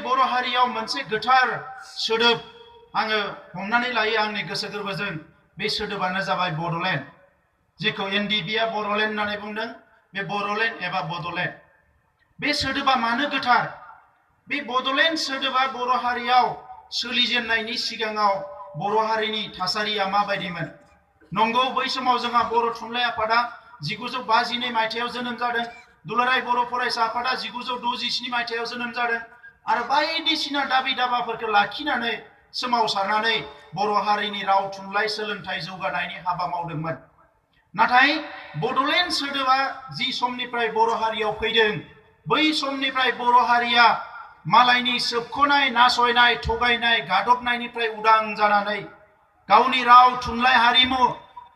बर' हारियाव मोनसे गोथार सोदोब आङो हमनानै लायो आंनि गोसो गोरबोजों बे सोदोबानो जाबाय बड'लेण्ड जेखौ एनडिबिआ बड'लेण्ड होननानै बुंदों बे बड'लेण्ड एबा बड'लेण्ड बे सोदोबा मानो गोथार बे बड'लेण्ड सोदोबा बर' हारियाव सोलिजेननायनि सिगाङाव बर' हारिनि थासारिया माबायदिमोन नंगौ बै समाव जोंहा बर' थुनलाइ आफादा 1952 मायथाइयाव जोनोम जादों दुलाराय बर' फरायसा आफादा 1967 मायथाइयाव जोनोम जादों आरो बायदिसिना दाबि दाबाफोरखौ लाखिनानै सोमावसारनानै बर' हारिनि राव थुनलाइ सोलोंथाइ जौगानायनि हाबा मावदोंमोन नाथाय बड'लेण्ड सोदोबा जि समनिफ्राय बर' हारियाव फैदों बै समनिफ्राय बर' हारिया मालायनि सोबख'नाय नासयनाय थगायनाय गादबनायनिफ्राय उदां जानानै गावनि राव थुनलाइ हारिमु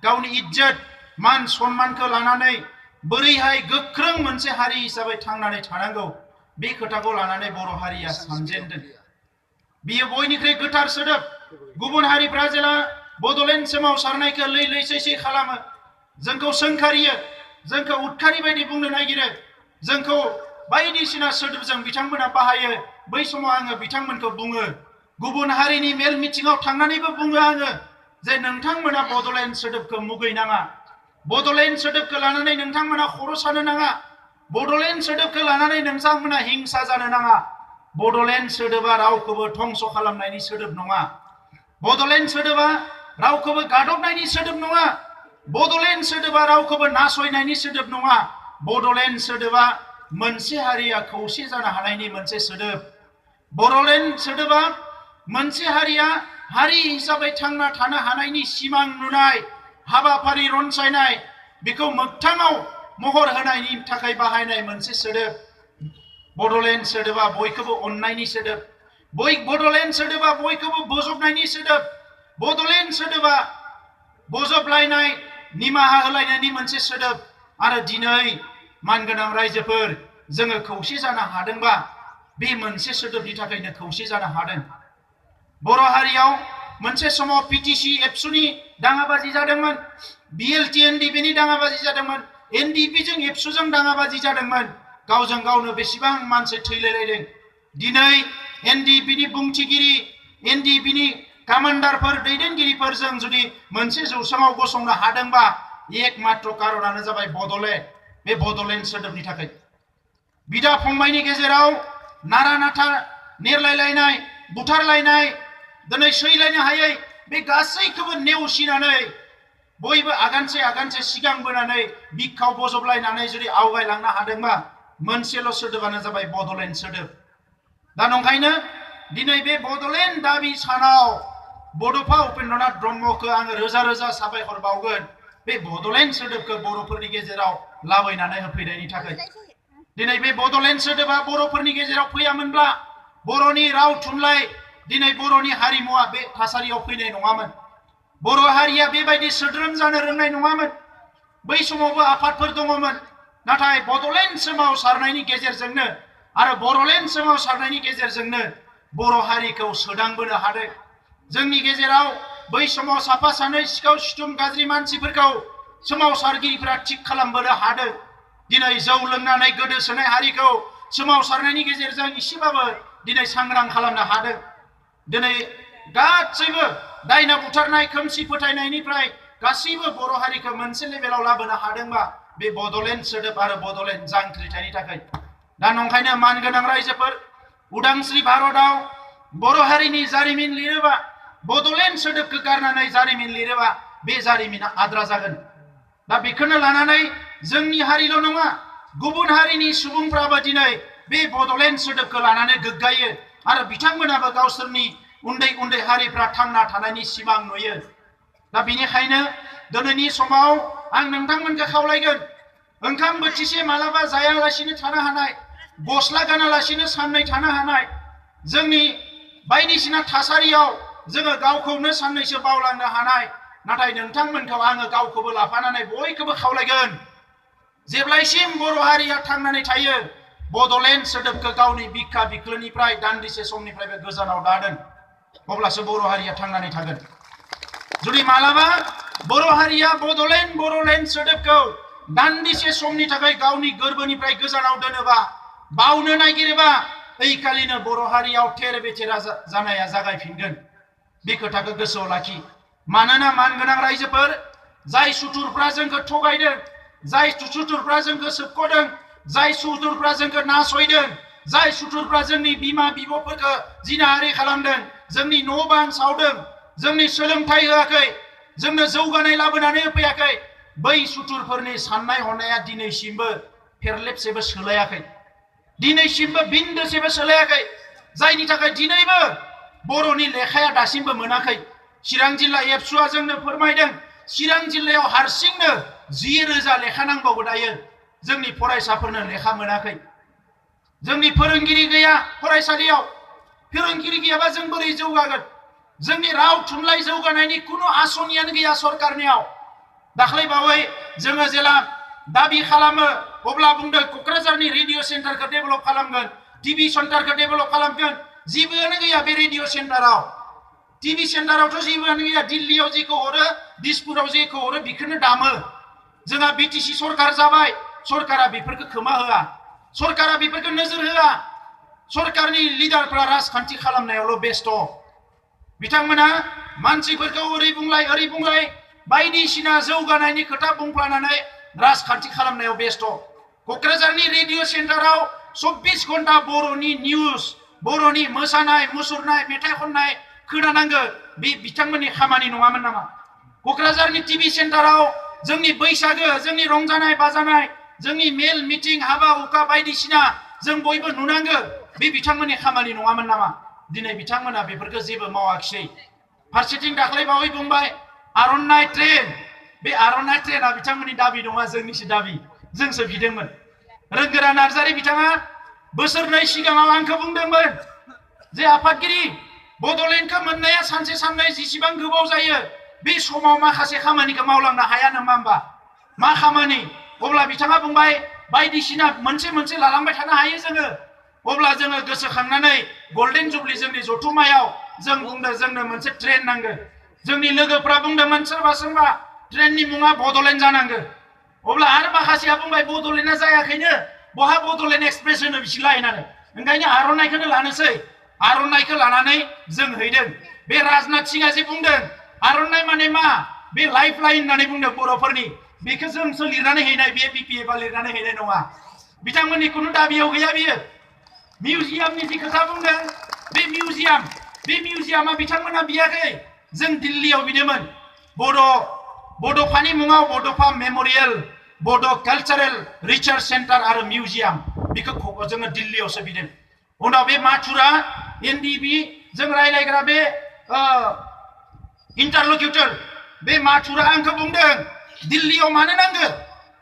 गावनि इज्जत मान सन्मानखौ लानानै बोरैहाय गोख्रों मोनसे हारि हिसाबै थांनानै थानांगौ बे खोथाखौ लानानै बर' हारिया सानजेनदों बियो बयनिख्रुइ गोथार सोदोब गुबुन हारिफ्रा जेला बड'लेण्ड सोमावसारनायखौ लैलैसैसै खालामो जोंखौ सोंखारियो जोंखौ उदखारि बायदि बुंनो नागिरो जोंखौ बायदिसिना सोदोबजों बिथांमोना बाहायो बै समाव आङो बिथांमोनखौ बुङो गुबुन हारिनि मेल मिटिङाव थांनानैबो बुङो आङो जे नोंथांमोना बड'लेण्ड सोदोबखौ मुगैनाङा बड'लेण्ड सोदोबखौ लानानै नोंथांमोना खर' सानो नाङा बड'लेण्ड सोदोबखौ लानानै नोंथांमोना हिंसा जानो नाङा बड'लेण्ड सोदोबा रावखौबो धंस खालामनायनि सोदोब नङा बड'लेण्ड सोदोबा रावखौबो गादबनायनि सोदोब नङा बड'लेण्ड सोदोबा रावखौबो नासयनायनि सोदोब नङा बड'लेण्ड सोदोबा मोनसे हारिया खौसे जानो हानायनि मोनसे सोदोब बड'लेण्ड सोदोबा मोनसे हारिया हारि हिसाबै थांना थानो हानायनि सिमां नुनाय हाबाफारि रनसायनाय बेखौ मोगथाङाव महर होनायनि थाखाय बाहायनाय मोनसे सोदोब बड'लेण्ड सोदोबा बयखौबो अननायनि सोदोब बड'लेण्ड सोदोबा बयखौबो बोजबनायनि सोदोब बड'लेण्ड सोदोबा बोजबलायनाय निमाहा होलायनायनि मोनसे सोदोब आरो दिनै मानगोनां रायजोफोर जोङो खौसे जानो हादोंबा बे मोनसे सोदोबनि थाखायनो खौसे जानो हादों बर' हारियाव मोनसे समाव पिटिसि एबसुनि दाङाबाजि जादोंमोन बिएलटि एनडिबिनि दाङाबाजि जादोंमोन एनडिबिजों एबसुजों दाङाबाजि जादोंमोन गावजों गावनो बेसेबां मानसि थैलायलायदों दिनै एनडिबिनि बुंथिगिरि एनडिबिनि कामान्डारफोर दैदेनगिरिफोरजों जुदि मोनसे जौसाङाव गसंनो हादोंबा एकमात्र कारणानो जाबाय बड'लेण्ड बे बड'लेण्ड सोदोबनि थाखाय बिदा फंबायनि गेजेराव नारा नाथा नेरलायलायनाय बुथारलायनाय दिनै सैलायनो हायै बे गासैखौबो नेवसिनानै बयबो आगानसे आगानसे सिगांबोनानै बिखाव बजबलायनानै जुदि आवगायलांनो हादोंबा मोनसेल' सोदोबानो जाबाय बड'लेण्ड सोदोब दा नंखायनो दिनै बे बड'लेण्ड दाबि सानाव बड'फा उपेन्द्रनाथ ब्रह्मखौ आङो रोजा रोजा साबायखर बावगोन बे बड'लेण्ड सोदोबखौ बर'फोरनि गेजेराव लाबोनानै होफैनायनि थाखाय दिनै बे बड'लेण्ड सोदोबा बर'फोरनि गेजेराव फैयामोनब्ला बर'नि राव थुनलाइ दिनै बर'नि हारिमुवा बे थासारियाव फैनाय नङामोन बर' हारिया बेबायदि सोद्रोम जानो रोंनाय नङामोन बै समावबो आफादफोर दङमोन नाथाय बड'लेण्ड सोमावसारनायनि गेजेरजोंनो आरो बर'लेण्ड सोमावसारनायनि गेजेरजोंनो बर' हारिखौ सोदांबोनो हादों जोंनि गेजेराव बै समाव साफा सानै सिखाव सिथुम गाज्रि मानसिफोरखौ सोमावसारगिरिफोरा थिग खालामबोनो हादों दिनै जौ लोंनानै गोदोसोनाय हारिखौ सोमावसारनायनि गेजेरजों एसेबाबो दिनै सांग्रां खालामनो हादों दिनै गासैबो दायना बुथारनाय खोमसि फोथायनायनिफ्राय गासैबो बर' हारिखौ मोनसे लेभेलाव लाबोनो हादोंबा बे बड'लेण्ड सोदोब आरो बड'लेण्ड जांख्रिथायनि थाखाय दा नंखायनो मानगोनां रायजोफोर उदांस्रि भारतआव बर' हारिनि जारिमिन लिरोबा बड'लेण्ड सोदोबखौ गारनानै जारिमिन लिरोबा बे जारिमिना आद्रा जागोन दा बेखौनो लानानै जोंनि हारिल' नङा गुबुन हारिनि सुबुंफ्राबो दिनै बे बड'लेण्ड सोदोबखौ लानानै गोग्गायो आरो बिथांमोनाबो गावसोरनि उन्दै उन्दै हारिफ्रा थांना थानायनि सिमां नुयो दा बेनिखायनो दिनैनि समाव आं नोंथांमोनखौ खावलायगोन ओंखाम बोथिसे मालाबा जायालासिनो थानो हानाय गस्ला गानालासिनो साननै थानो हानाय जोंनि बायदिसिना थासारियाव जोङो गावखौनो साननैसो बावलांनो हानाय नाथाय नोंथांमोनखौ आङो गावखौबो लाफानानै बयखौबो खावलायगोन जेब्लायसिम बर' हारिया थांनानै थायो बड'लेण्ड सोदोबखौ गावनि बिखा बिख्लोनिफ्राय दान्दिसे समनिफ्रायबो गोजानाव दादों अब्लासो बर' हारिया थांनानै थागोन जुदि मालाबा बर' हारिया बड'लेण्ड सोदोबखौ दान्दिसे समनि थाखाय गावनि गोरबोनिफ्राय गोजानाव दोनोबा बावनो नागिरोबा ओइखालिनो बर' हारियाव थेर बेथेरा जानाया जागायफिनगोन बे खोथाखौ गोसोआव लाखि मानोना मानगोनां रायजोफोर जाय सुथुरफ्रा जोंखौ थगायदों जाय सुथुरफ्रा जोंखौ सोबख'दों जाय सुथुरफ्रा जोंखौ नासयदों जाय सुथुरफ्रा जोंनि बिमा बिब'फोरखौ जिनाहारि खालामदों जोंनि न' बां सावदों जोंनि सोलोंथाइ होआखै जोंनो जौगानाय लाबोनानै होफैयाखै बै सुथुरफोरनि साननाय हनाया दिनैसिमबो फेरलेबसेबो सोलायाखै दिनैसिमबो बिन्दोसेबो सोलायाखै जायनि थाखाय दिनैबो बर'नि लेखाया दासिमबो मोनाखै चिरां जिल्ला एबसुआ जोंनो फोरमायदों चिरां जिल्लायाव हारसिंनो 10,000 लेखा नांबावो दायो जोंनि फरायसाफोरनो लेखा मोनाखै जोंनि फोरोंगिरि गैया फरायसालियाव फोरोंगिरि गैयाबा जों बोरै जौगागोन जोंनि राव थुनलाइ जौगानायनि कुनु आसनियानो गैया सरकारनियाव दाख्लै बावै जोङो जेला दाबि खालामो अब्ला बुंदों क'क्राझारनि रेडिअ सेन्टारखौ डेभेलप खालामगोन टिभि सेन्टारखौ डेभेलप खालामगोन जेबोआनो गैया बे रेडिअ सेन्टाराव टिभि सेन्टारावथ' जेबोआनो गैया दिल्लीयाव जेखौ हरो दिसपुराव जेखौ हरो बेखौनो दामो जोंहा बिटिसि सरकार जाबाय सरकारा बेफोरखौ खोमा होआ सरकारा बेफोरखौ नोजोर होआ सरकारनि लिडारफ्रा राजखान्थि खालामनायावल' बेस्थ बिथांमोना मानसिफोरखौ ओरै बुंलाय बायदिसिना जौगानायनि खोथा बुंफ्लानानै राजखान्थि खालामनायाव बेस्थ क'क्राझारनि रेडिअ सेन्टाराव 24 घन्टा बर'नि निउज बर'नि मोसानाय मुसुरनाय मेथाइ खननाय खोनानांगौ बे बिथांमोननि खामानि नङामोन नामा क'क्राझारनि टिभि सेन्टाराव जोंनि बैसागो जोंनि रंजानाय बाजानाय जोंनि मेल मिटिं हाबा हुखा बायदिसिना जों बयबो नुनांगौ बे बिथांमोननि खामानि नङामोन नामा दिनै बिथांमोना बेफोरखौ जेबो मावाखिसै फारसेथिं दाख्लै बावै बुंबाय आर'नाइ ट्रेन बे आर'नाइ ट्रेना बिथांमोननि दाबि नङा जोंनिसो दाबि जोंसो बिदोंमोन रोंगोरा नार्जारी बिथाङा बोसोरनै सिगाङाव आंखौ बुंदोंमोन जे आफादगिरि बड'लेण्डखौ मोननाया सानसे साननै जेसेबां गोबाव जायो बे समाव माखासे खामानिखौ मावलांनो हाया नामा होमबा मा खामानि अब्ला बिथाङा बुंबाय बायदिसिना मोनसे लालांबाय थानो हायो जोङो अब्ला जोङो गोसोखांनानै गल्डेन जुबलि जोंनि जथुम्मायाव जों बुंदों जोंनो मोनसे ट्रेन नांगौ जोंनि लोगोफ्रा बुंदोंमोन सोरबा ट्रेननि मुङा बड'लेण्ड जानांगौ अब्ला आरो माखासेया बुंबाय बड'लेण्डआ जायाखैनो बहा बड'लेण्ड एक्सप्रेस होनो बिसिलाय होननानै ओंखायनो आर'नाइखौनो लानोसै आर'नाइखौ लानानै जों हैदों बे राजनाथ सिंहआ जे बुंदों आर'नाइ माने मा बे लाइफ लाइन होननानै बुंदों बर'फोरनि बेखौ जोंसो लिरनानै हैनाय बे बिपिएफआ लिरनानै हैनाय नङा बिथांमोननि खुनु दाबियाव गैया बियो मिउजियामनि जि खोथा बुंदों बे मिउजियामा बिथांमोना बियाखै जों दिल्लीयाव बिदोंमोन बड'फानि मुङाव बड'फा मेम'रियेल बड' कालचारेल रिसार्च सेन्टार आरो मिउजियाम बेखौ जोङो दिल्लीयावसो बिदों उनाव बे माथुरा एनडिबि जों रायलायग्रा बे इन्टारलकिउटर बे माथुरा आंखौ बुंदों दिल्लीयाव मानो नांगौ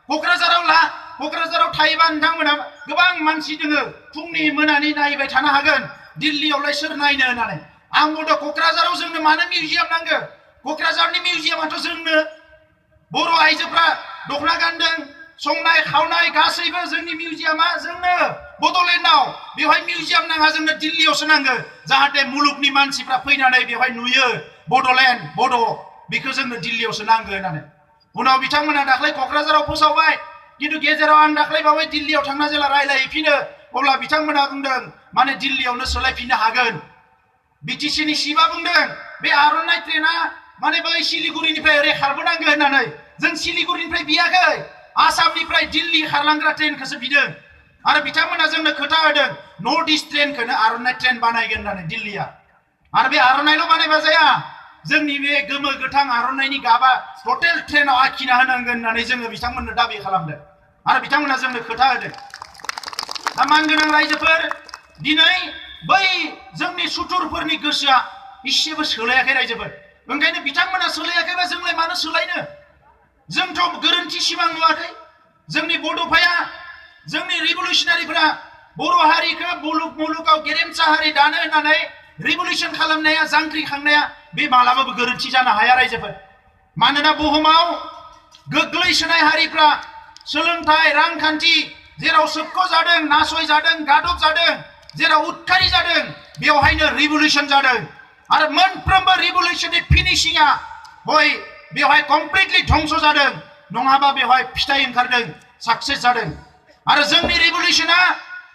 क'क्राझाराव थायोबा नोंथांमोना गोबां मानसि दोङो फुंनि मोनानि नायबाय थानो हागोन दिल्लीयावलाय सोर नायनो होननानै आं बुंदों क'क्राझाराव जोंनो मानो मिउजियाम नांगौ क'क्राझारनि मिउजियामाथ' जोंनो बर' आइजोफ्रा दख'ना गानदों संनाय खावनाय गासैबो जोंनि मिउजियामा जोंनो बड'लेण्डआव बेवहाय मिउजियाम नाङा जोंनो दिल्लीयावसो नांगौ जाहाथे मुलुगनि मानसिफ्रा फैनानै बेवहाय नुयो बड'लेण्ड बेखौ जोंनो दिल्लीयावसो नांगौ होननानै उनाव बिथांमोना दाख्लै क'क्राझाराव फोसावबाय किन्तु गेजेराव आं दाख्लै बावै दिल्लीयाव थांना जेला रायलायहैफिनो अब्ला बिथांमोना बुंदों माने दिल्लीयावनो सोलायफिननो हागोन बिटिसिनि सिबा बुंदों बे आर'नाइ ट्रेना माने बै सिलिगुरिनिफ्राय ओरै खारबोनांगौ होननानै जों सिलिगुरिनिफ्राय बियाखै आसामनिफ्राय दिल्ली खारलांग्रा ट्रेनखौसो बिदों आरो बिथांमोना जोंनो खोथा होदों नर्थ इस्ट ट्रेनखौनो आर'नाइ ट्रेन बानायगोन होननानै दिल्लीया आरो बे आर'नाइल' बानायबा जाया जोंनि बे गोमो गोथां आर'नाइनि गाबा टटेल ट्रेनाव आखिना होनांगोन होननानै जोङो बिथांमोननो दाबि खालामदों आरो बिथांमोना जोंनो खोथा होदों मानगोनां रायजोफोर दिनै बै जोंनि सुथुरफोरनि गोसोआ इसेबो सोलायाखै रायजोफोर ओंखायनो बिथांमोना सोलायाखैबा जोंलाय मानो सोलायनो जोंथ' गोरोन्थि सिमां नुवाखै जोंनि बड'फाया जोंनि रिभलिउसनारिफोरा बर' हारिखौ मुलुगाव गेरेमसा हारि दानो होननानै रिभलिउसन खालामनाया जांख्रिखांनाया बे मालाबाबो गोरोन्थि जानो हाया रायजोफोर मानोना बुहुमाव गोग्लैसोनाय हारिफ्रा सोलोंथाइ रांखान्थि जेराव सोबख' जादों नासय जादों गादब जादों जेराव उदखारि जादों बेवहायनो रिभलिउसन जादों आरो मोनफ्रोमबो रिभलिउसननि फिनिशिंआ हय बेवहाय कमप्लिटलि धंस जादों नङाबा बेवहाय फिथाइ ओंखारदों साक्सेस जादों आरो जोंनि रिभलिउसना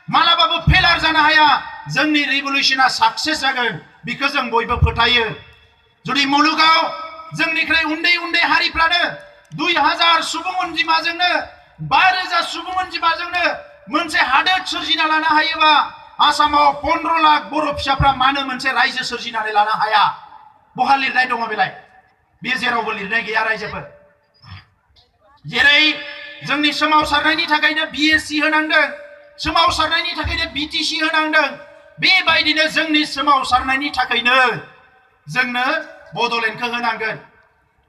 मालाबाबो फेलार जानो हाया जोंनि रिभलिउसना साक्सेस जागोन बेखौ जों बयबो फोथायो जुदि मुलुगाव जोंनिख्रुइ उन्दै उन्दै हारिफ्रानो 2000 सुबुं अनजिमाजोंनो 5000 सुबुं अनजिमाजोंनो मोनसे हादोर सोरजिना लानो हायोबा आसामाव 15 लाख बर' फिसाफ्रा मानो मोनसे रायजो सोरजिनानै लानो हाया बहा लिरनाय दङ बेलाय बे जेरावबो लिरनाय गैया रायजोफोर जेरै जोंनि सोमावसारनायनि थाखायनो बिएससि होनांदों सोमावसारनायनि थाखायनो बिटिसि होनांदों बेबायदिनो जोंनि सोमावसारनायनि थाखायनो जोंनो बड'लेण्डखौ होनांगोन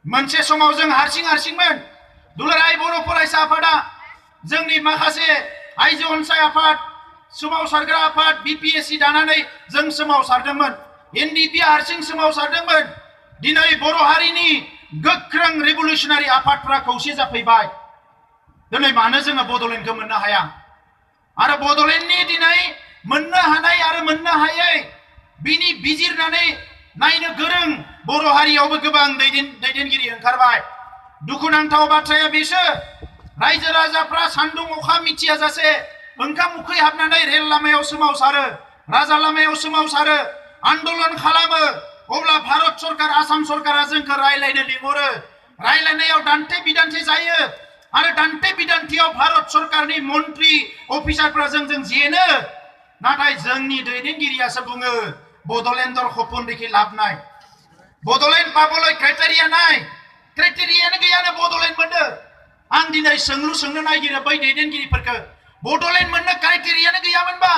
मोनसे समाव जों हारसिंमोन दुलाराय बर' फरायसा आफादा जोंनि माखासे आइजो अनसाय आफाद सोमावसारग्रा आफाद बिपिएससि दानानै जों सोमावसारदोंमोन एनडिपिआ हारसिं सोमावसारदोंमोन दिनै बर' हारिनि गोख्रों रिभलिउसनारि आफादफ्रा खौसे जाफैबाय दिनै मानो जोङो बड'लेण्डखौ मोननो हाया आरो बड'लेण्डनि दिनै मोननो हानाय आरो मोननो हायै बिनि बिजिरनानै नायनो गोरों बर' हारियावबो गोबां दैदेनगिरि ओंखारबाय दुखुनांथाव बाथ्राया बेसो रायजो राजाफ्रा सान्दुं अखा मिथियाजासे ओंखाम उखै हाबनानै रेल लामायाव सोमावसारो राजा लामायाव सोमावसारो आन्दोलन खालामो अब्ला भारत सरकार आसाम सरकारा जोंखौ रायलायनो लिंहरो रायलायनायाव दान्थे बिदान्थे जायो आरो दान्थे बिदान्थेयाव भारत सरकारनि मन्त्रि अफिसारफ्रा जोंजों जेनो नाथाय जोंनि दैदेनगिरियासो बुङो बड'लेण्डर खपन देखि लाभ नाय बड'लेण्ड पाবলৈ क्राइटेरिया नाय क्राइटेरियानो गैयानो बड'लेण्ड मोननो आं दिनै सोंनो नागिरो बै दैदेनगिरिफोरखौ बड'लेण्ड मोननो क्राइटेरियानो गैयामोनबा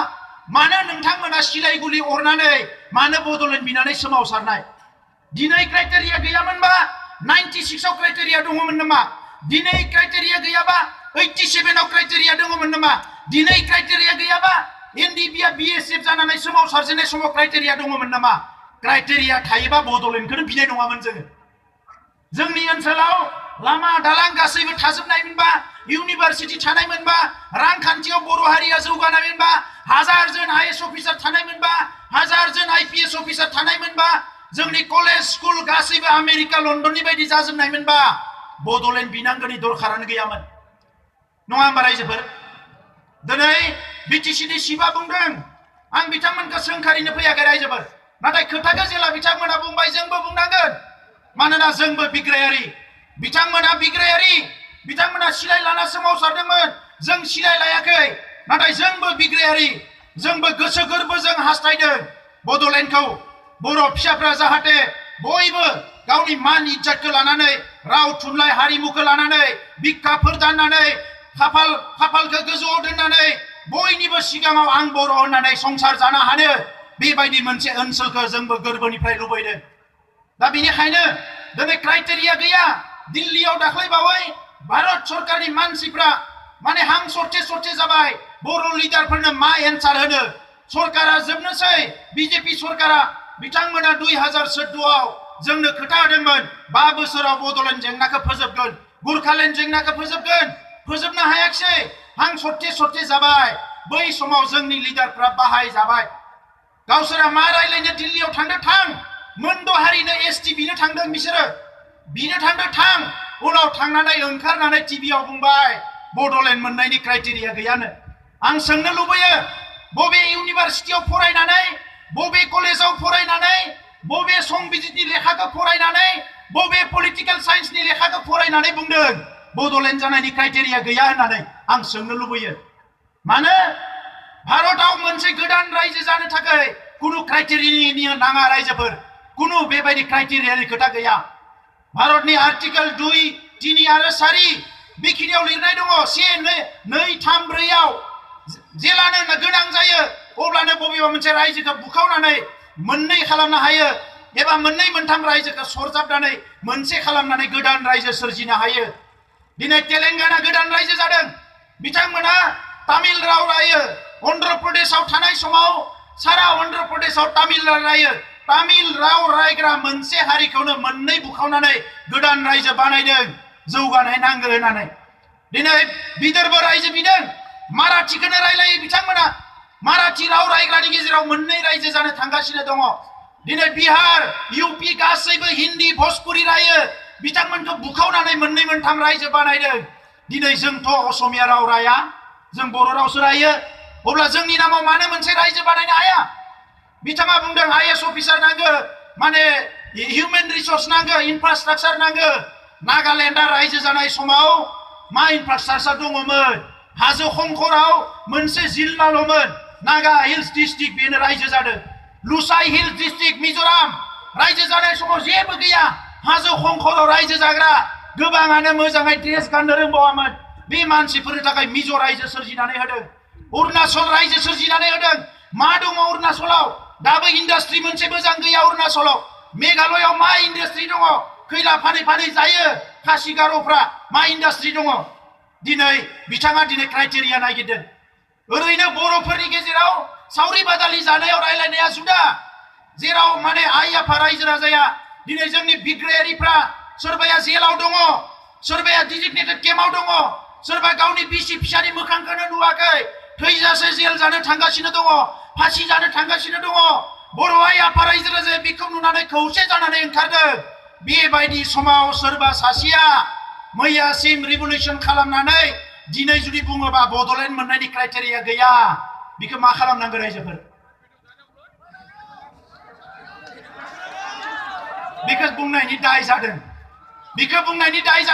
मानो नोंथांमोना सिलाइगुलि अरनानै मानो बड'लेण्ड बिनानै सोमावसारनाय दिनै क्राइटेरिया गैयामोनबा 96 आव क्राइटेरिया दङमोन नामा दिनै क्राइटेरिया गैयाबा 87 आव क्राइटेरिया दङमोन नामा दिनै क्राइटेरिया गैयाबा एनडिपिआ बिएसएफ जानानै सोमावसारजेननाय समाव क्राइटेरिया दङमोन नामा क्राइटेरिया थायोबा बड'लेण्डखौनो बिनाय नङामोन जोंनि ओनसोलाव लामा दालां गासैबो थाजोबनायमोनबा इउनिभार्सिटि थानायमोनबा रांखान्थियाव बर' हारिया जौगानायमोनबा 1000 जन आईएएस अफिसार थानायमोनबा 1000 जन आईपीएस अफिसार थानायमोनबा जोंनि कलेज स्कुल गासैबो आमेरिका लन्डननि बायदि जाजोबनायमोनबा बड'लेण्ड बिनांगौनि दरखारानो गैयामोन नङा होमबा रायजोफोर दिनै बिटिसिनि सिबा बुंदों आं बिथांमोनखौ सोंखारिनो फैयाखै रायजोफोर नाथाय खोथाखौ जेला बिथांमोना बुंबाय जोंबो बुंनांगोन मानोना जोंबो बिग्रायारि बिथांमोना बिग्रायारि बिथांमोना सिलाइ लाना सोमावसारदोंमोन जों सिलाइ लायाखै नाथाय जोंबो बिग्रायारि जोंबो गोसो गोरबोजों हास्थायदों बड'लेण्डखौ बर' फिसाफ्रा जाहाथे बयबो गावनि मान इज्जतखौ लानानै राव थुनलाइ हारिमुखौ लानानै बिखाफोर दाननानै खाफालखौ गोजौआव दोननानै बयनिबो सिगाङाव आं बर' होननानै संसार जानो हानो बेबायदि मोनसे ओनसोलखौ जोंबो गोरबोनिफ्राय लुबैदों दा बेनिखायनो दिनै क्राइटेरिया गैया दिल्लीयाव दाख्लैबावै भारत सरकारनि मानसिफ्रा माने हां सरथे जाबाय बर' लिडारफोरनो मा एन्सार होनो सरकारा जोबनोसै बिजेपि सरकारा बिथांमोना 2014 आव जोंनो खोथा होदोंमोन 5 बोसोराव बड'लेण्ड जेंनाखौ फोजोबगोन गुरखालेण्ड जेंनाखौ फोजोबनो हायाखिसै हां सरथे जाबाय बै समाव जोंनि लिडारफ्रा बाहाय जाबाय गावसोरा मा रायलायनो दिल्लीयाव थांदों थां मोनद' हारिनो एसटि बिनो थांदों बिसोरो बिनो थांदों थां उनाव थांनानै ओंखारनानै टिभियाव बुंबाय बड'लेण्ड मोननायनि क्राइटेरिया गैयानो आं सोंनो लुबैयो बबे इउनिभार्सिटियाव फरायनानै बबे कलेजाव फरायनानै बबे संबिजितनि लेखाखौ फरायनानै बबे पलिटिकेल साइन्सनि लेखाखौ फरायनानै बुंदों बड'लेण्ड जानायनि क्राइटेरिया गैया होननानै आं सोंनो लुबैयो मानो भारतआव मोनसे गोदान रायजो जानो थाखाय कुनु क्राइटेरिया नाङा रायजोफोर कुनु बेबायदि क्राइटेरियानि खोथा गैया भारतनि आर्टिकल 2, 3 आरो 4 बेखिनियाव लिरनाय दङ 1, 2, 3, 4 आव जेलानो गोनां जायो अब्लानो बबेबा मोनसे रायजोखौ बुखावनानै मोननै खालामनो हायो एबा मोननै मोनथाम रायजोखौ सरजाबनानै मोनसे खालामनानै गोदान रायजो सोरजिनो हायो दिनै तेलेंगाना गोदान रायजो जादों बिथांमोना तामिल राव रायो अन्ध्र प्रदेशआव थानाय समाव सारा अन्ध्र प्रदेशआव तामिल रायो तामिल राव रायग्रा मोनसे हारिखौनो मोननै बुखावनानै गोदान रायजो बानायदों जौगानाय नांगौ होननानै दिनै विदर्भ रायजो बिदों माराठीखौनो रायलायो बिथांमोना माराठी राव रायग्रानि गेजेराव मोननै रायजो जानो थांगासिनो दङ दिनै बिहार इउपि गासैबो हिन्दी भोजपुरी रायो बिथांमोनखौ बुखावनानै मोननै मोनथाम रायजो बानायदों दिनै जोंथ' असमिया राव राया जों बर' रावसो रायो अब्ला जोंनि नामाव मानो मोनसे रायजो बानायनो हाया? बिथाङा बुंदों IAS अफिसार नांगौ, माने हिउमेन रिसोर्स नांगौ, इनफ्रास्ट्राक्चार नांगौ। नागालेन्डआ रायजो जानाय समाव मा इनफ्रास्ट्राक्चार दङमोन? हाजो खंखराव मोनसे जिल्लाल'मोन, नागा हिल्स डिस्ट्रिक्ट, बेनो रायजो जादों। लुसाइ हिल्स डिस्ट्रिक्ट मिजोराम रायजो जानाय समाव जेबो गैया, हाजो खंखराव रायजो जाग्रा गोबाङानो मोजाङै ड्रेस गाननो रोंबावामोन। बे मानसिफोरनि थाखाय मिज' रायजो सोरजिनानै होदों। अरुणाचल रायजो सोरजिनानै होदों। मा दङ अरुणाचलाव? दाबो इन्डास्ट्रि मोनसे मोजां गैया अरुणाचलाव। मेघालयआव मा इन्डास्ट्रि दङ? खैला फानै फानै जायो खासि गार'फ्रा, मा इन्डास्ट्रि दङ? दिनै बिथाङा क्राइटेरिया नागिरदों। ओरैनो बर'फोरनि गेजेराव सावरि बादालि जानायाव रायलायनाया जुदा, जेराव माने आइ आफा रायजो राजाया दिनै जोंनि बिग्रायारिफ्रा सोरबाया जेलाव दङ, सोरबाया डिजिगनेटेड केम्पआव दङ, सोरबा गावनि बिसि फिसानि मोखांखौनो नुवाखै, थैजासे जेल जानो थांगासिनो दङ, फासि जानो थांगासिनो दङ। बर' आइ आफा रायजो राजाया बेखौ नुनानै खौसे जानानै ओंखारदों। बेबायदि समाव सोरबा सासेया मैयासिम रिभलिउसन खालामनानै दिनै जुदि बुङोबा बड'लेण्ड मोननायनि क्राइटेरिया गैया, बेखौ मा खालामनांगौ रायजोफोर? बेखौ बुंनायनि दाय जादों, बेखौ बुंनायनि दाय जादों।